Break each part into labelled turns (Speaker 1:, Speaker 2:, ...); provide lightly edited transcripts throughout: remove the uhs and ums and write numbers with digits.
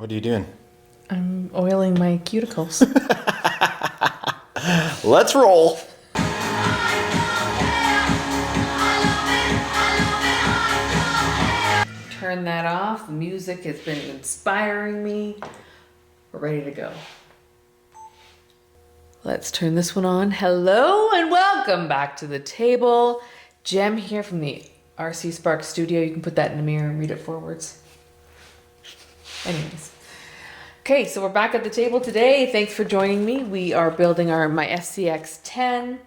Speaker 1: What are you doing?
Speaker 2: I'm oiling my cuticles.
Speaker 1: Let's roll.
Speaker 2: Turn that off. The music has been inspiring me. We're ready to go. Let's turn this one on. Hello and welcome back to the table. JEM here from the RCSparks studio. You can put that in the mirror and read it forwards. Anyways. Okay, so we're back at the table today. Thanks for joining me. We are building my SCX10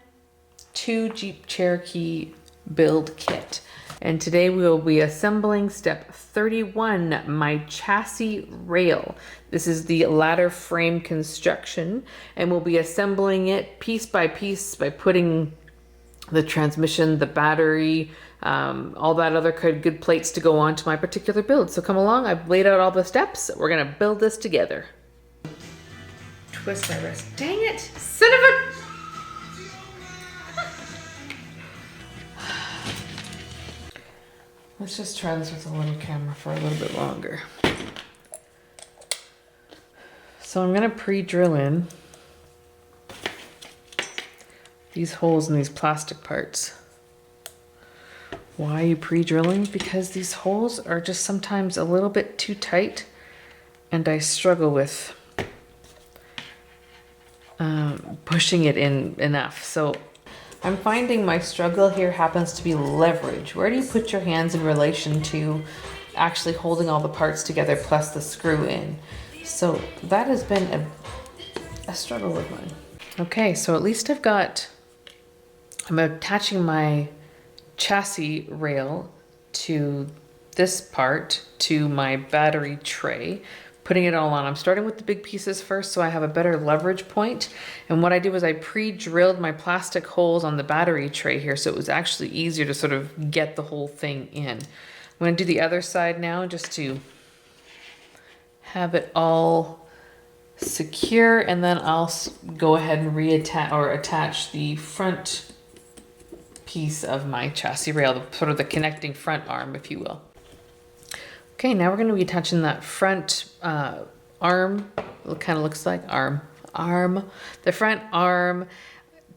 Speaker 2: 2 Jeep Cherokee build kit. And today we will be assembling step 31, my chassis rail. This is the ladder frame construction, and we'll be assembling it piece by putting the transmission, the battery, all that other good plates to go on to my particular build. So come along, I've laid out all the steps. We're gonna build this together. Twist my wrist. Dang it, son of a... Let's just try this with a little camera for a little bit longer. So I'm gonna pre-drill in these holes in these plastic parts. Why are you pre-drilling? Because these holes are just sometimes a little bit too tight and I struggle with pushing it in enough. So I'm finding my struggle here happens to be leverage. Where do you put your hands in relation to actually holding all the parts together plus the screw in? So that has been a struggle with mine. Okay, so at least I'm attaching my chassis rail to this part, to my battery tray, putting it all on. I'm starting with the big pieces first so I have a better leverage point. And what I do is I pre-drilled my plastic holes on the battery tray here so it was actually easier to sort of get the whole thing in. I'm gonna do the other side now just to have it all secure, and then I'll go ahead and attach the front piece of my chassis rail, sort of the connecting front arm, if you will. Okay, now we're going to be attaching that front arm. It kind of looks like the front arm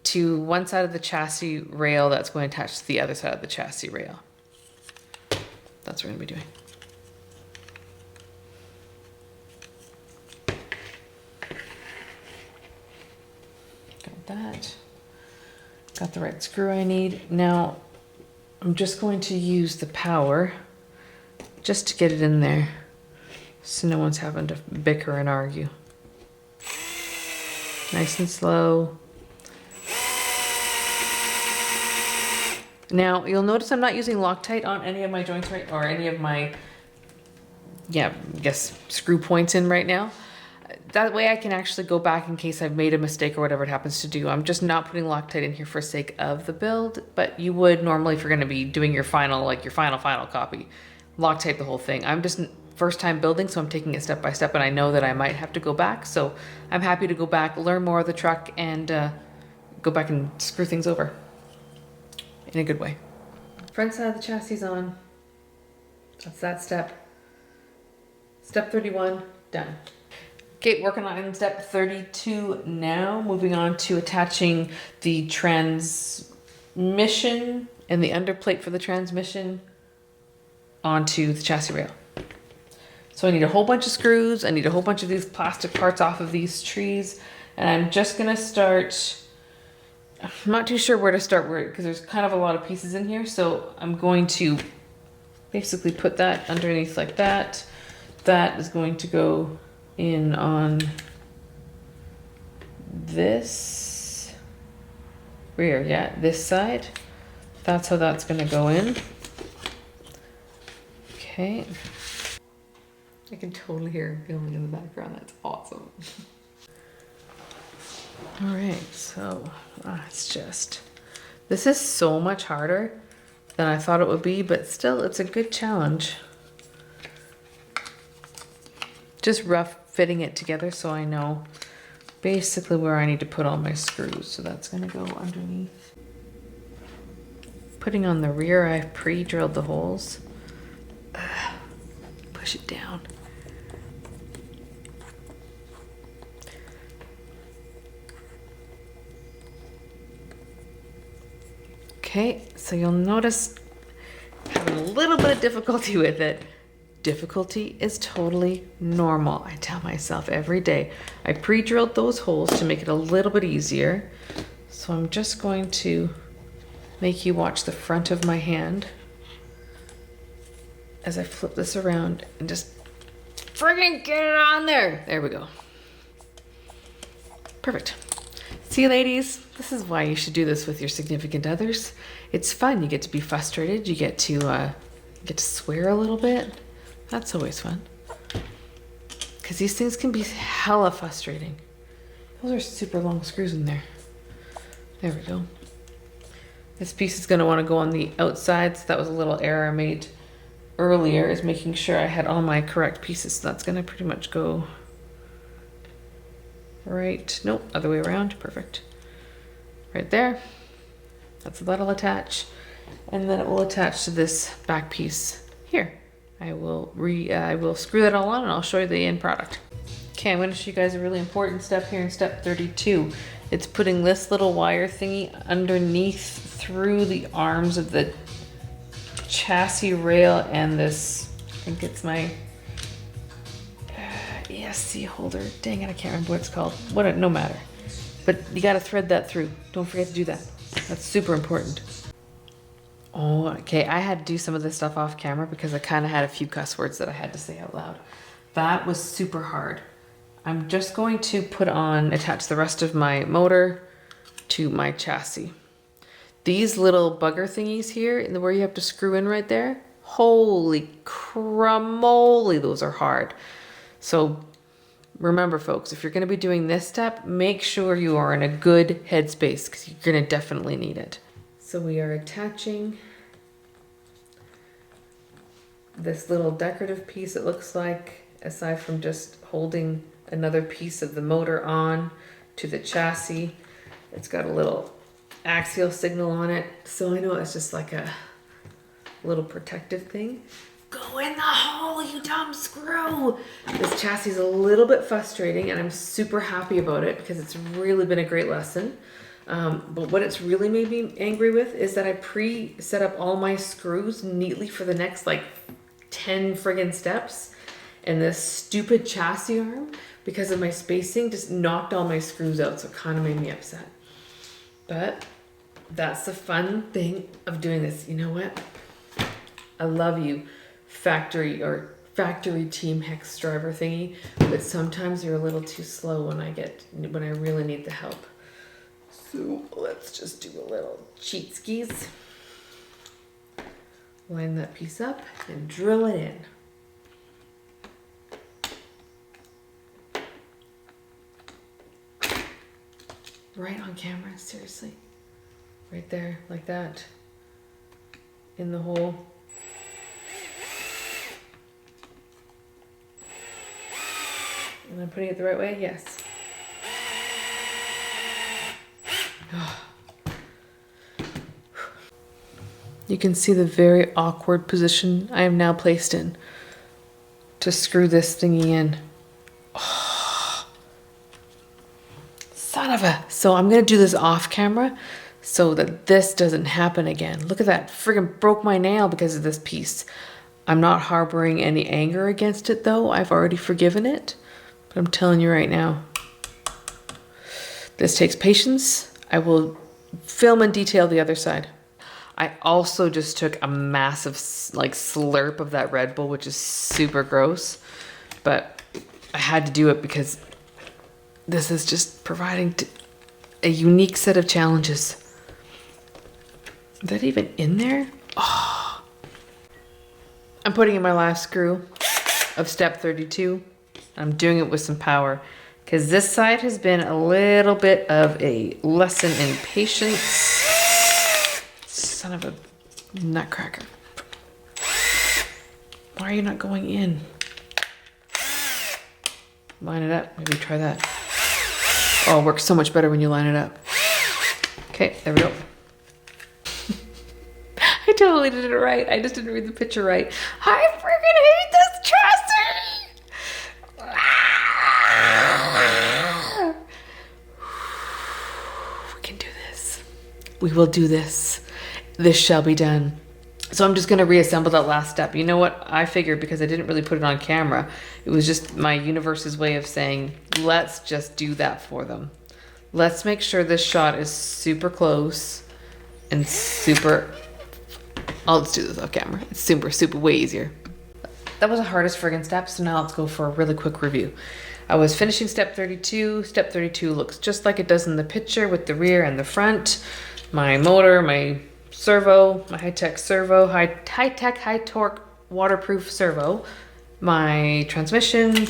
Speaker 2: to one side of the chassis rail that's going to attach to the other side of the chassis rail. That's what we're going to be doing. Got that. Got the right screw I need. Now I'm just going to use the power just to get it in there so no one's having to bicker and argue. Nice and slow. Now you'll notice I'm not using Loctite on any of my joints or any of my, I guess, screw points in right now. That way I can actually go back in case I've made a mistake or whatever it happens to do. I'm just not putting Loctite in here for sake of the build, but you would normally if you're gonna be doing your final copy, Loctite the whole thing. I'm just first time building, so I'm taking it step by step, and I know that I might have to go back, so I'm happy to go back, learn more of the truck, and go back and screw things over in a good way. Front side of the chassis on. That's that step. Step 31, done. Okay, working on step 32 now. Moving on to attaching the transmission and the underplate for the transmission onto the chassis rail. So I need a whole bunch of screws. I need a whole bunch of these plastic parts off of these trees. And I'm just gonna start, I'm not too sure where to start because there's kind of a lot of pieces in here. So I'm going to basically put that underneath like that. That is going to go in on this rear, this side. That's how that's gonna go in. Okay. I can totally hear him filming in the background. That's awesome. All right, so this is so much harder than I thought it would be, but still it's a good challenge. Just rough fitting it together so I know basically where I need to put all my screws. So that's gonna go underneath. Putting on the rear, I've pre-drilled the holes. Push it down. Okay, so you'll notice having a little bit of difficulty with it. Difficulty is totally normal. I tell myself every day. I pre-drilled those holes to make it a little bit easier. So I'm just going to make you watch the front of my hand as I flip this around and just friggin' get it on there. There we go. Perfect. See, ladies, this is why you should do this with your significant others. It's fun. You get to be frustrated. You get to swear a little bit. That's always fun. Because these things can be hella frustrating. Those are super long screws in there. There we go. This piece is going to want to go on the outside. So that was a little error I made earlier, is making sure I had all my correct pieces. So that's going to pretty much go right. Nope, other way around. Perfect. Right there. That's that'll attach. And then it will attach to this back piece here. I will screw that all on and I'll show you the end product. Okay, I'm going to show you guys a really important step here in step 32. It's putting this little wire thingy underneath through the arms of the chassis rail and this, I think it's my ESC holder. Dang it, I can't remember what it's called. No matter. But you got to thread that through. Don't forget to do that. That's super important. Oh, okay. I had to do some of this stuff off camera because I kind of had a few cuss words that I had to say out loud. That was super hard. I'm just going to attach the rest of my motor to my chassis. These little bugger thingies here, where you have to screw in right there, holy cramoly, those are hard. So remember, folks, if you're going to be doing this step, make sure you are in a good headspace because you're going to definitely need it. So we are attaching this little decorative piece, it looks like, aside from just holding another piece of the motor on to the chassis. It's got a little axial signal on it. So I know it's just like a little protective thing. Go in the hole, you dumb screw! This chassis is a little bit frustrating and I'm super happy about it because it's really been a great lesson. But what it's really made me angry with is that I pre-set up all my screws neatly for the next like 10 friggin' steps. And this stupid chassis arm, because of my spacing, just knocked all my screws out. So it kind of made me upset. But that's the fun thing of doing this. You know what? I love you, factory team hex driver thingy. But sometimes you're a little too slow when I really need the help. So let's just do a little cheat skis. Line that piece up and drill it in. Right on camera, seriously. Right there, like that. In the hole. Am I putting it the right way? Yes. You can see the very awkward position I am now placed in to screw this thingy in. Oh, son of a... So I'm going to do this off camera so that this doesn't happen again. Look at that. Friggin' broke my nail because of this piece. I'm not harboring any anger against it though. I've already forgiven it. But I'm telling you right now, this takes patience. I will film in detail the other side. I also just took a massive slurp of that Red Bull, which is super gross, but I had to do it because this is just providing a unique set of challenges. Is that even in there? Oh. I'm putting in my last screw of step 32. I'm doing it with some power because this side has been a little bit of a lesson in patience. Son of a nutcracker. Why are you not going in? Line it up. Maybe try that. Oh, it works so much better when you line it up. Okay, there we go. I totally did it right. I just didn't read the picture right. I freaking hate this chassis! We can do this. We will do this. this shall be done. So I'm just gonna reassemble that last step. You know what? I figured because I didn't really put it on camera, it was just my universe's way of saying, let's just do that for them. Let's make sure this shot is super close and super, I'll just do this off camera. It's super way easier. That was the hardest friggin' step, so now let's go for a really quick review. I was finishing step 32. Step 32 looks just like it does in the picture with the rear and the front. My motor, my servo, my high-tech servo, high-tech, high-torque, waterproof servo, my transmission,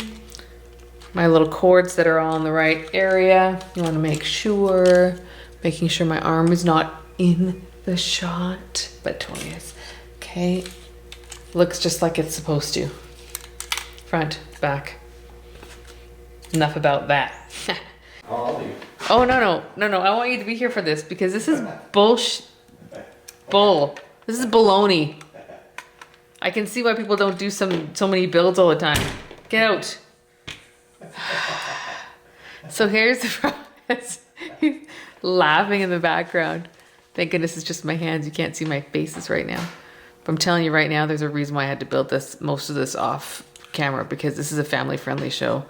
Speaker 2: my little cords that are all in the right area. You want to making sure my arm is not in the shot, but totally is. Okay, looks just like it's supposed to. Front, back. Enough about that.
Speaker 1: I'll leave.
Speaker 2: Oh, no. I want you to be here for this because this is This is baloney. I can see why people don't do so many builds all the time. Get out. So here's the process. He's laughing in the background. Thank goodness it's just my hands. You can't see my faces right now. But I'm telling you right now, there's a reason why I had to build most of this off camera because this is a family-friendly show.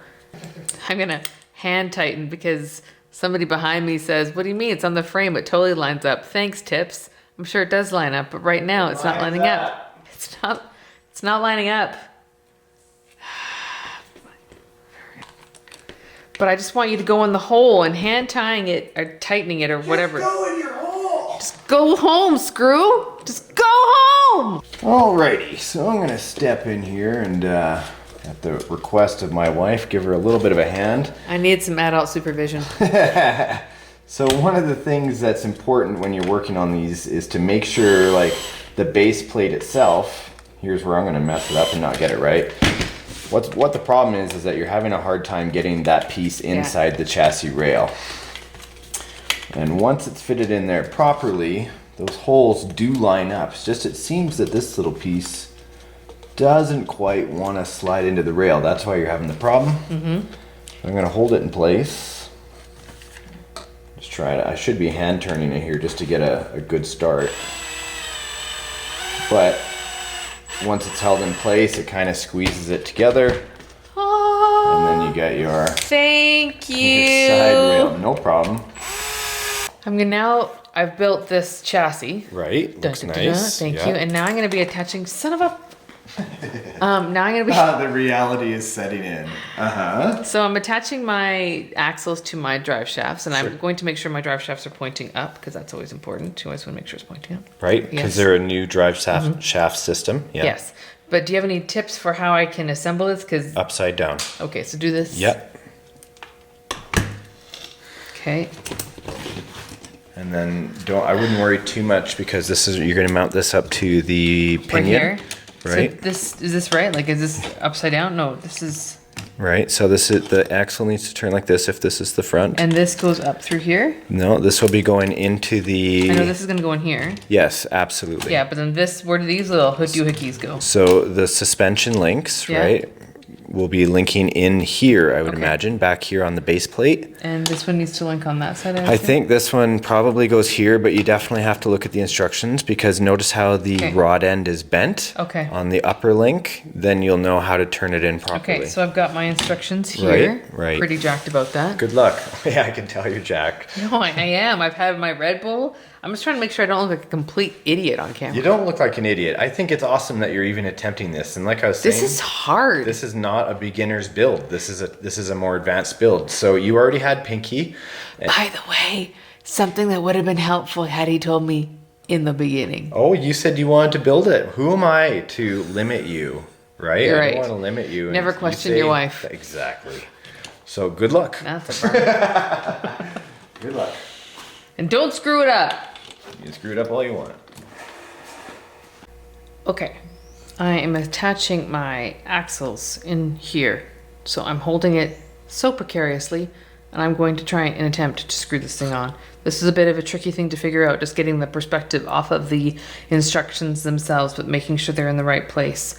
Speaker 2: I'm gonna hand tighten because somebody behind me says, what do you mean? It's on the frame. It totally lines up. Thanks, Tips. I'm sure it does line up, but right now it's not lining up. It's not lining up. But I just want you to go in the hole and hand tying it or tightening it or whatever.
Speaker 1: Just go in your hole.
Speaker 2: Just go home, Screw. Just go home.
Speaker 1: Alrighty, so I'm gonna step in here and at the request of my wife, give her a little bit of a hand.
Speaker 2: I need some adult supervision.
Speaker 1: So one of the things that's important when you're working on these is to make sure like the base plate itself, here's where I'm gonna mess it up and not get it right. What the problem is that you're having a hard time getting that piece inside the chassis rail. And once it's fitted in there properly, those holes do line up. It's just, it seems that this little piece doesn't quite want to slide into the rail. That's why you're having the problem. I'm gonna hold it in place. Just try it. I should be hand turning it here just to get a good start. But once it's held in place, it kind of squeezes it together. And then you get your,
Speaker 2: Thank you.
Speaker 1: your side rail. No problem.
Speaker 2: I've built this chassis.
Speaker 1: Right, looks nice.
Speaker 2: Thank you. And now I'm gonna be attaching, son of a, now I'm gonna be.
Speaker 1: The reality is setting in.
Speaker 2: So I'm attaching my axles to my drive shafts, and I'm going to make sure my drive shafts are pointing up because that's always important. You always want to make sure it's pointing up.
Speaker 1: Right, because they're a new drive shaft system. Yeah.
Speaker 2: Yes. But do you have any tips for how I can assemble this? Because
Speaker 1: upside down.
Speaker 2: Okay, so do this.
Speaker 1: Yep.
Speaker 2: Okay.
Speaker 1: And then I wouldn't worry too much because you're going to mount this up to the pinion.
Speaker 2: Right here.
Speaker 1: Right.
Speaker 2: So is this right? Like, is this upside down? No, this is.
Speaker 1: Right. So the axle needs to turn like this if this is the front.
Speaker 2: And this goes up through here?
Speaker 1: No, this will be going into the.
Speaker 2: I know this is going to go in here.
Speaker 1: Yes, absolutely.
Speaker 2: Yeah, but then where do these little doohickeys go?
Speaker 1: So the suspension links, right, will be linking in here, I would imagine, back here on the base plate.
Speaker 2: And this one needs to link on that side,
Speaker 1: I think this one probably goes here, but you definitely have to look at the instructions because notice how the rod end is bent on the upper link. Then you'll know how to turn it in properly.
Speaker 2: Okay, so I've got my instructions here.
Speaker 1: Right.
Speaker 2: Pretty jacked about that.
Speaker 1: Good luck. Yeah, I can tell you're jacked.
Speaker 2: No, I am. I've had my Red Bull. I'm just trying to make sure I don't look like a complete idiot on camera.
Speaker 1: You don't look like an idiot. I think it's awesome that you're even attempting this. And like I was saying,
Speaker 2: this is hard.
Speaker 1: This is not a beginner's build. This is a more advanced build. So you already had Pinky.
Speaker 2: By the way, something that would have been helpful had he told me in the beginning.
Speaker 1: Oh, you said you wanted to build it. Who am I to limit you, right?
Speaker 2: You're
Speaker 1: I
Speaker 2: right.
Speaker 1: don't want to limit you.
Speaker 2: Never question your wife.
Speaker 1: Exactly. So good luck.
Speaker 2: That's a problem.
Speaker 1: Good luck.
Speaker 2: And don't screw it up.
Speaker 1: You can screw it up all you want.
Speaker 2: Okay, I am attaching my axles in here. So I'm holding it so precariously, and I'm going to try and attempt to screw this thing on. This is a bit of a tricky thing to figure out, just getting the perspective off of the instructions themselves, but making sure they're in the right place.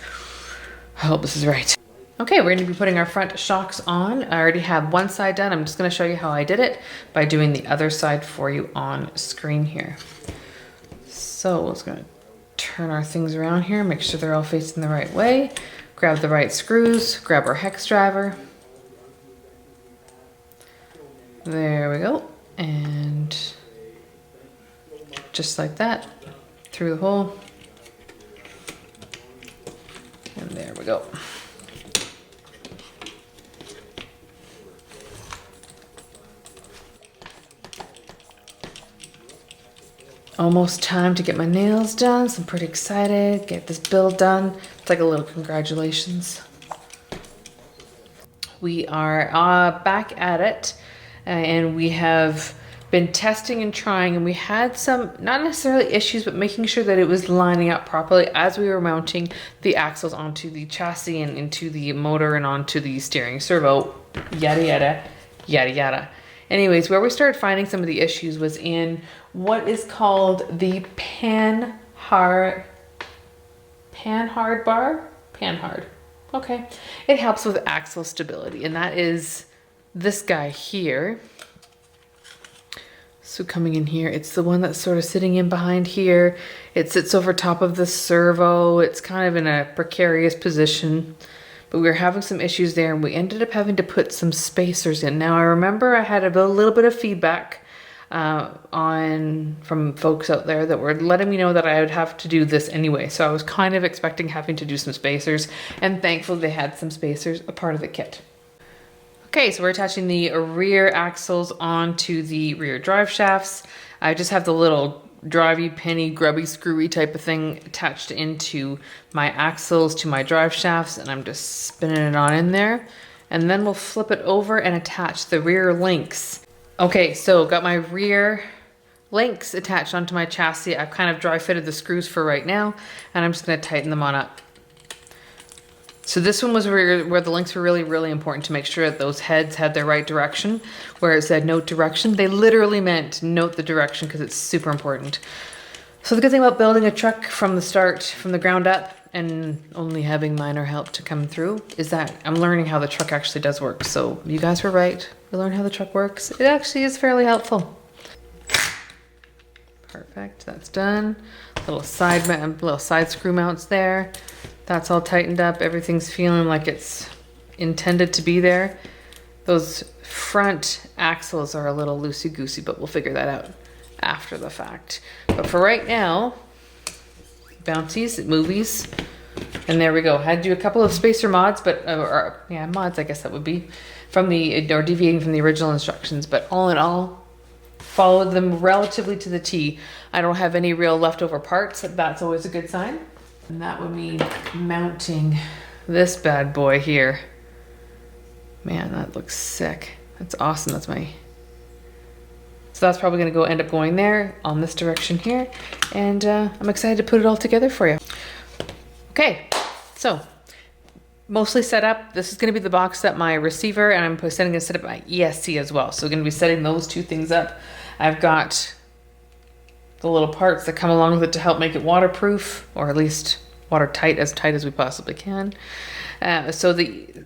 Speaker 2: I hope this is right. Okay, we're going to be putting our front shocks on. I already have one side done. I'm just going to show you how I did it by doing the other side for you on screen here. So let's gonna turn our things around here, make sure they're all facing the right way, grab the right screws, grab our hex driver. There we go. And just like that, through the hole. And there we go. Almost time to get my nails done, so I'm pretty excited. Get this build done. It's like a little congratulations. We are back at it, and we have been testing and trying, and we had some, not necessarily issues, but making sure that it was lining up properly as we were mounting the axles onto the chassis and into the motor and onto the steering servo, yada, yada, yada, yada. Anyways, where we started finding some of the issues was in what is called the panhard bar. Panhard. Okay. It helps with axle stability, and that is this guy here. So coming in here, it's the one that's sort of sitting in behind here. It sits over top of the servo. It's kind of in a precarious position. But we were having some issues there, and we ended up having to put some spacers in. Now I remember I had a little bit of feedback from folks out there that were letting me know that I would have to do this anyway. So I was kind of expecting having to do some spacers, and thankfully they had some spacers, a part of the kit. Okay, so we're attaching the rear axles onto the rear drive shafts. I just have the little drivey, penny, grubby, screwy type of thing attached into my axles to my drive shafts, and I'm just spinning it on in there. And then we'll flip it over and attach the rear links. Okay, so got my rear links attached onto my chassis. I've kind of dry fitted the screws for right now, and I'm just gonna tighten them on up. So this one was where the links were really, really important to make sure that those heads had their right direction. Where it said note direction, they literally meant note the direction, because it's super important. So the good thing about building a truck from the start, from the ground up, and only having minor help to come through, is that I'm learning how the truck actually does work. So you guys were right, we learn how the truck works. It actually is fairly helpful. Perfect, that's done. Little side screw mounts there. That's all tightened up. Everything's feeling like it's intended to be there. Those front axles are a little loosey-goosey, but we'll figure that out after the fact. But for right now, bouncies, movies, and there we go. Had to do a couple of spacer mods, but mods, I guess that would be, or deviating from the original instructions. But all in all, followed them relatively to the T. I don't have any real leftover parts. That's always a good sign. And that would mean mounting this bad boy here. Man, that looks sick. That's awesome. So that's probably gonna end up going there on this direction here. And I'm excited to put it all together for you. Okay, so mostly set up. This is gonna be the box that my receiver, and I'm gonna set up my ESC as well. So gonna be setting those two things up. I've got the little parts that come along with it to help make it waterproof, or at least watertight as we possibly can. So the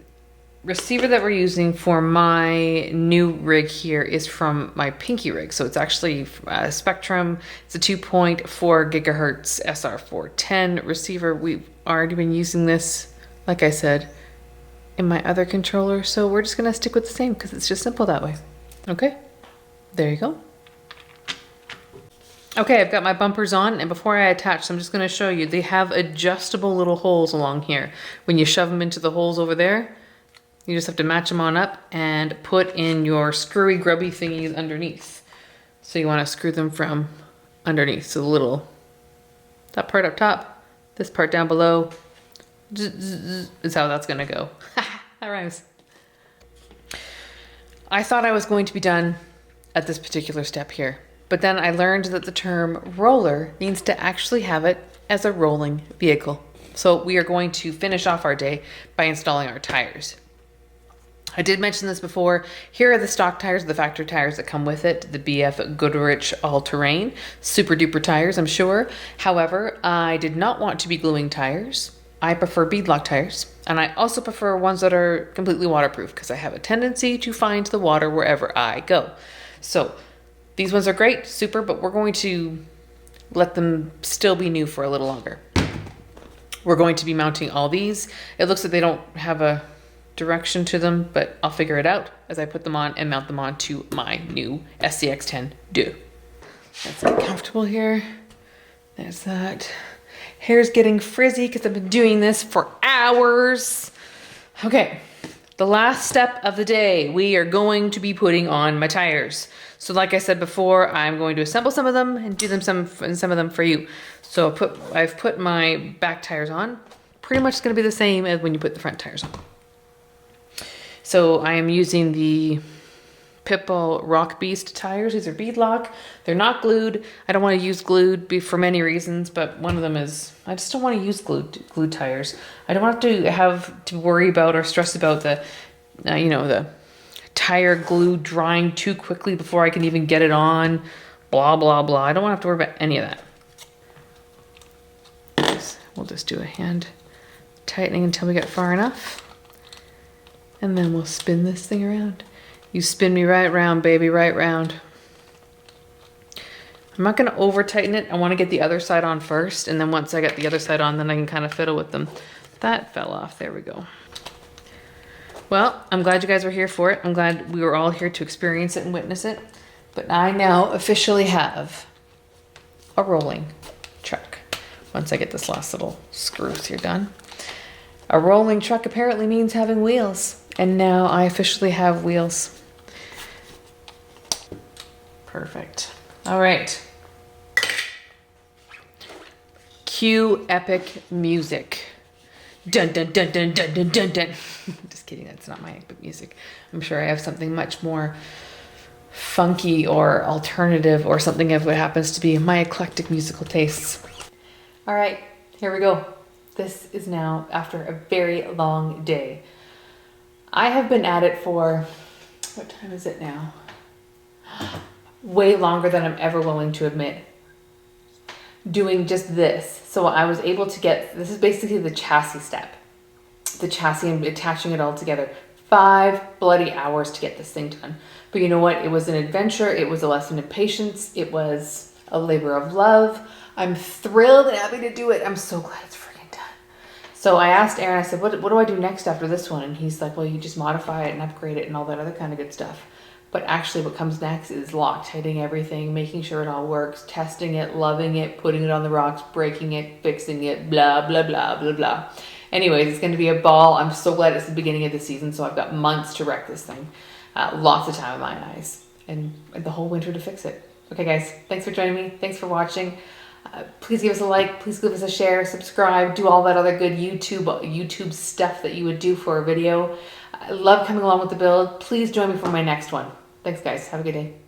Speaker 2: receiver that we're using for my new rig here is from my Pinky rig. So it's actually a Spectrum. It's a 2.4 gigahertz SR410 receiver. We've already been using this, like I said, in my other controller. So we're just gonna stick with the same because it's just simple that way. Okay, there you go. Okay, I've got my bumpers on, and before I attach them, I'm just gonna show you, they have adjustable little holes along here. When you shove them into the holes over there, you just have to match them on up and put in your screwy, grubby thingies underneath. So you wanna screw them from underneath. So that part up top, this part down below, is how that's gonna go. That rhymes. I thought I was going to be done at this particular step here. But then I learned that the term roller means to actually have it as a rolling vehicle. So we are going to finish off our day by installing our tires. I did mention this before. Here are the stock tires, the factory tires that come with it, the BF Goodrich all-terrain, super duper tires, I'm sure. However, I did not want to be gluing tires. I prefer beadlock tires, and I also prefer ones that are completely waterproof because I have a tendency to find the water wherever I go. So these ones are great, super, but we're going to let them still be new for a little longer. We're going to be mounting all these. It looks like they don't have a direction to them, but I'll figure it out as I put them on and mount them on to my new SCX10 Do. Let's get comfortable here. There's that. Hair's getting frizzy because I've been doing this for hours. Okay, the last step of the day, we are going to be putting on my tires. So like I said before, I'm going to assemble some of them and do them some of them for you. So I've put my back tires on. Pretty much going to be the same as when you put the front tires on. So I am using the Pitbull Rock Beast tires. These are bead lock. They're not glued. I don't want to use glued for many reasons, but one of them is I just don't want to use glued tires. I don't want to have to worry about or stress about the, the tire glue drying too quickly before I can even get it on. Blah, blah, blah. I don't want to have to worry about any of that. We'll just do a hand tightening until we get far enough. And then we'll spin this thing around. You spin me right round, baby, right round. I'm not gonna over tighten it. I wanna get the other side on first, and then once I get the other side on, then I can kind of fiddle with them. That fell off, there we go. Well, I'm glad you guys were here for it. I'm glad we were all here to experience it and witness it. But I now officially have a rolling truck. Once I get this last little screws here done. A rolling truck apparently means having wheels. And now I officially have wheels. Perfect. All right. Cue epic music. Dun dun dun dun dun dun dun dun. Just kidding, that's not my epic music. I'm sure I have something much more funky or alternative or something of what happens to be my eclectic musical tastes. All right, here we go. This is now after a very long day. I have been at it for, what time is it now? Way longer than I'm ever willing to admit. Doing just this. So I was able to get, this is basically the chassis step. The chassis and attaching it all together. 5 bloody hours to get this thing done. But you know what? It was an adventure. It was a lesson in patience. It was a labor of love. I'm thrilled and happy to do it. I'm so glad it's freaking done. So I asked Aaron, I said, what do I do next after this one? And he's like, well, you just modify it and upgrade it and all that other kind of good stuff. But actually what comes next is Loctiting everything, making sure it all works, testing it, loving it, putting it on the rocks, breaking it, fixing it, blah, blah, blah, blah, blah. Anyways, it's going to be a ball. I'm so glad it's the beginning of the season, so I've got months to wreck this thing. Lots of time in my eyes and the whole winter to fix it. Okay, guys, thanks for joining me. Thanks for watching. Please give us a like, please give us a share, subscribe, do all that other good YouTube stuff that you would do for a video. I love coming along with the build. Please join me for my next one. Thanks, guys. Have a good day.